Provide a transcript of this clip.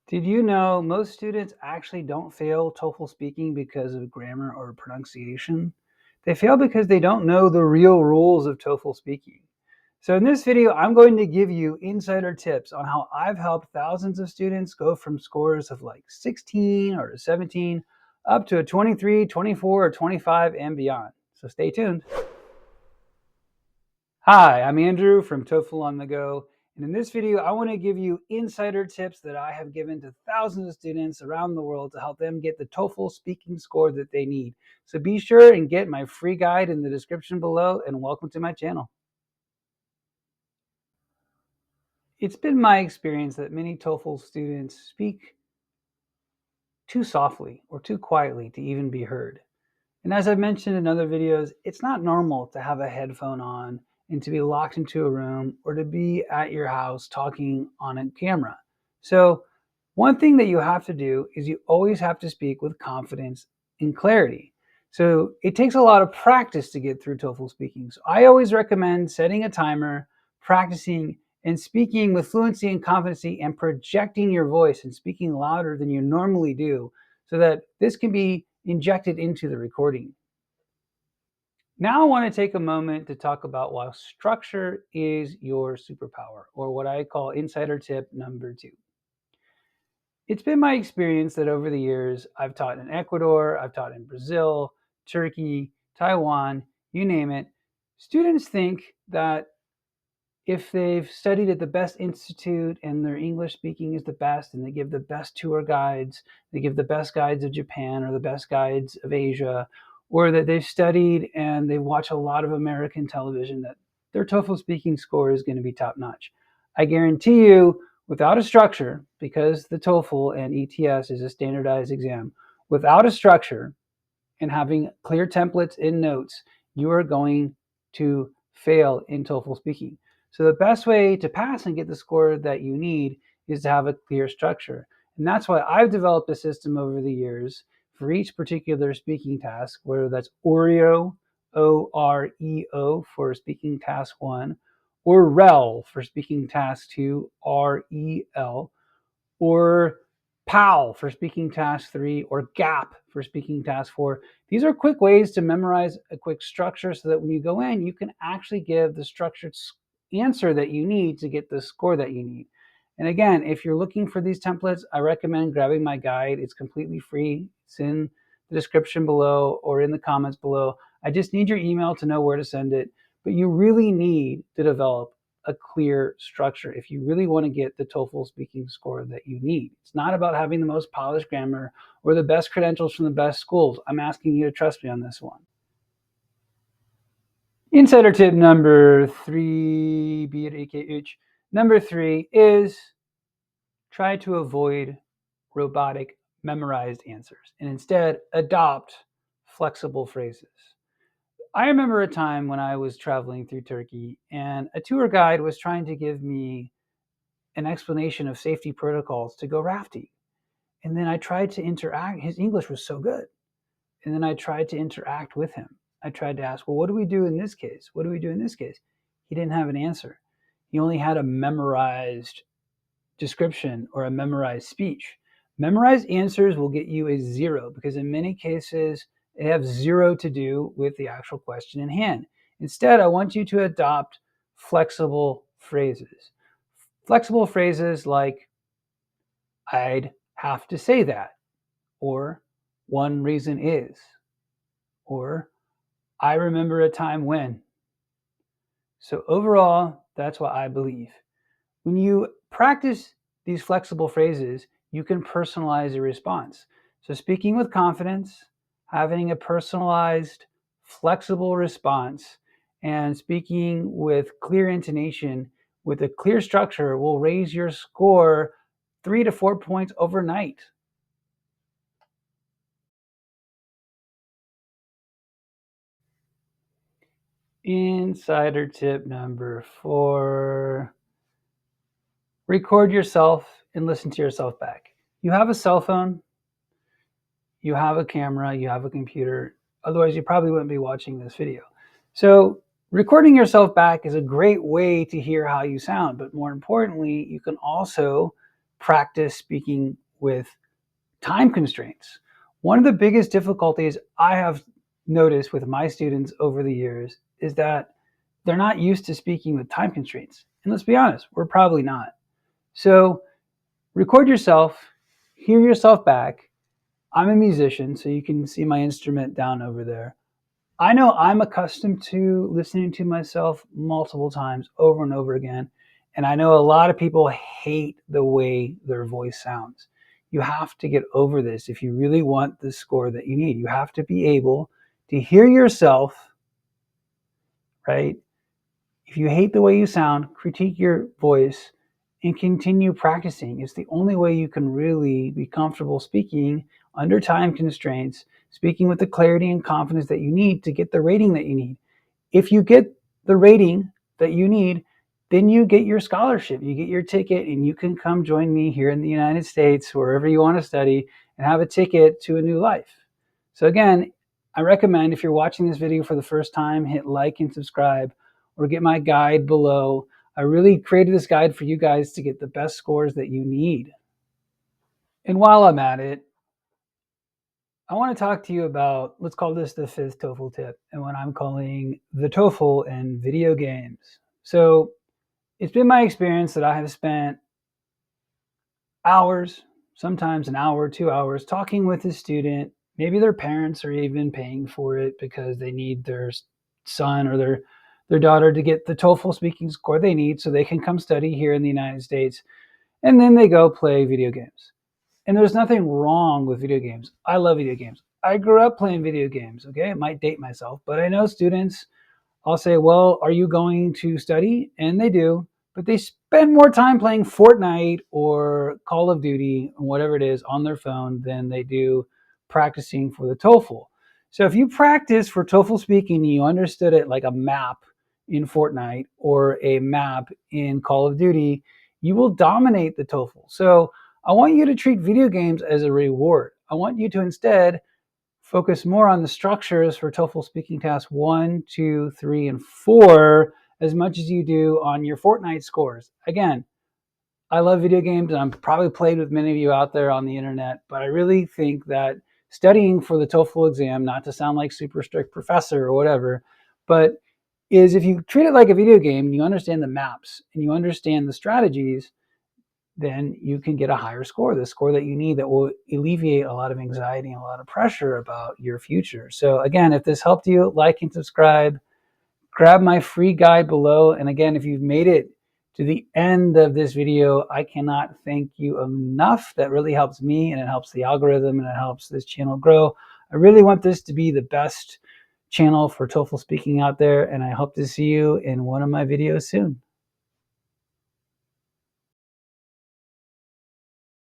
Did you know most students actually don't fail TOEFL speaking because of grammar or pronunciation? They fail because they don't know the real rules of TOEFL speaking. So in this video, I'm going to give you insider tips on how I've helped thousands of students go from scores of like 16 or 17 up to a 23, 24, or 25 and beyond. So stay tuned. Hi, I'm Andrew from TOEFL on the Go, and in this video, I want to give you insider tips that I have given to thousands of students around the world to help them get the TOEFL speaking score that they need. So be sure and get my free guide in the description below, and welcome to my channel. It's been my experience that many TOEFL students speak too softly or too quietly to even be heard. And as I've mentioned in other videos, it's not normal to have a headphone on and to be locked into a room or to be at your house talking on a camera. So one thing that you have to do is you always have to speak with confidence and clarity. So it takes a lot of practice to get through TOEFL speaking. So I always recommend setting a timer, practicing, and speaking with fluency and confidence and projecting your voice and speaking louder than you normally do so that this can be injected into the recording. Now I want to take a moment to talk about why structure is your superpower, or what I call insider tip number 2. It's been my experience that over the years, I've taught in Ecuador, I've taught in Brazil, Turkey, Taiwan, you name it. Students think that if they've studied at the best institute and their English speaking is the best and they give the best tour guides, they give the best guides of Japan or the best guides of Asia, or that they've studied and they watch a lot of American television, that their TOEFL speaking score is going to be top notch. I guarantee you, without a structure, because the TOEFL and ETS is a standardized exam, without a structure and having clear templates in notes, you are going to fail in TOEFL speaking. So the best way to pass and get the score that you need is to have a clear structure. And that's why I've developed a system over the years for each particular speaking task, whether that's OREO, OREO for speaking task 1, or REL for speaking task 2, REL, or PAL for speaking task 3, or GAP for speaking task 4. These are quick ways to memorize a quick structure so that when you go in, you can actually give the structured answer that you need to get the score that you need. And again, if you're looking for these templates, I recommend grabbing my guide. It's completely free. It's in the description below or in the comments below. I just need your email to know where to send it. But you really need to develop a clear structure if you really want to get the TOEFL speaking score that you need. It's not about having the most polished grammar or the best credentials from the best schools. I'm asking you to trust me on this one. Insider tip number 3, number 3 is try to avoid robotic memorized answers and instead adopt flexible phrases. I remember a time when I was traveling through Turkey and a tour guide was trying to give me an explanation of safety protocols to go rafting. And then I tried to interact. His English was so good. And then I tried to interact with him. I tried to ask, well, what do we do in this case? What do we do in this case? He didn't have an answer. He only had a memorized description or a memorized speech. Memorized answers will get you a 0 because in many cases, they have 0 to do with the actual question in hand. Instead, I want you to adopt flexible phrases. Flexible phrases like, I'd have to say that, or one reason is, or I remember a time when. So overall, that's what I believe. When you practice these flexible phrases, you can personalize your response. So speaking with confidence, having a personalized, flexible response, and speaking with clear intonation with a clear structure will raise your score 3 to 4 points overnight. Insider tip number 4, record yourself and listen to yourself back. You have a cell phone, you have a camera, you have a computer. Otherwise, you probably wouldn't be watching this video. So recording yourself back is a great way to hear how you sound. But more importantly, you can also practice speaking with time constraints. One of the biggest difficulties I have noticed with my students over the years is that they're not used to speaking with time constraints. And let's be honest, we're probably not. So record yourself, hear yourself back. I'm a musician, so you can see my instrument down over there. I know I'm accustomed to listening to myself multiple times over and over again. And I know a lot of people hate the way their voice sounds. You have to get over this if you really want the score that you need. You have to be able to hear yourself, right? If you hate the way you sound, critique your voice and continue practicing. It's the only way you can really be comfortable speaking under time constraints, speaking with the clarity and confidence that you need to get the rating that you need. If you get the rating that you need, then you get your scholarship, you get your ticket, and you can come join me here in the United States, wherever you want to study, and have a ticket to a new life. So again, I recommend if you're watching this video for the first time, hit like and subscribe, or get my guide below. I really created this guide for you guys to get the best scores that you need. And while I'm at it, I want to talk to you about, let's call this the fifth TOEFL tip, and what I'm calling the TOEFL and video games. So it's been my experience that I have spent hours, sometimes an hour, 2 hours, talking with a student. Maybe their parents are even paying for it because they need their son or their daughter to get the TOEFL speaking score they need so they can come study here in the United States. And then they go play video games. And there's nothing wrong with video games. I love video games. I grew up playing video games, okay? I might date myself, but I know students, I'll say, well, are you going to study? And they do, but they spend more time playing Fortnite or Call of Duty or whatever it is on their phone than they do practicing for the TOEFL. So if you practice for TOEFL speaking, you understood it like a map in Fortnite or a map in Call of Duty, you will dominate the TOEFL. So I want you to treat video games as a reward. I want you to instead focus more on the structures for TOEFL speaking tasks 1, 2, 3, and 4 as much as you do on your Fortnite scores. Again, I love video games and I'm probably played with many of you out there on the internet, but I really think that studying for the TOEFL exam, not to sound like super strict professor or whatever, but is if you treat it like a video game and you understand the maps and you understand the strategies, then you can get a higher score, the score that you need that will alleviate a lot of anxiety and a lot of pressure about your future. So again, if this helped you, like and subscribe, grab my free guide below. And again, if you've made it to the end of this video, I cannot thank you enough. That really helps me and it helps the algorithm and it helps this channel grow. I really want this to be the best channel for TOEFL speaking out there. And I hope to see you in one of my videos soon.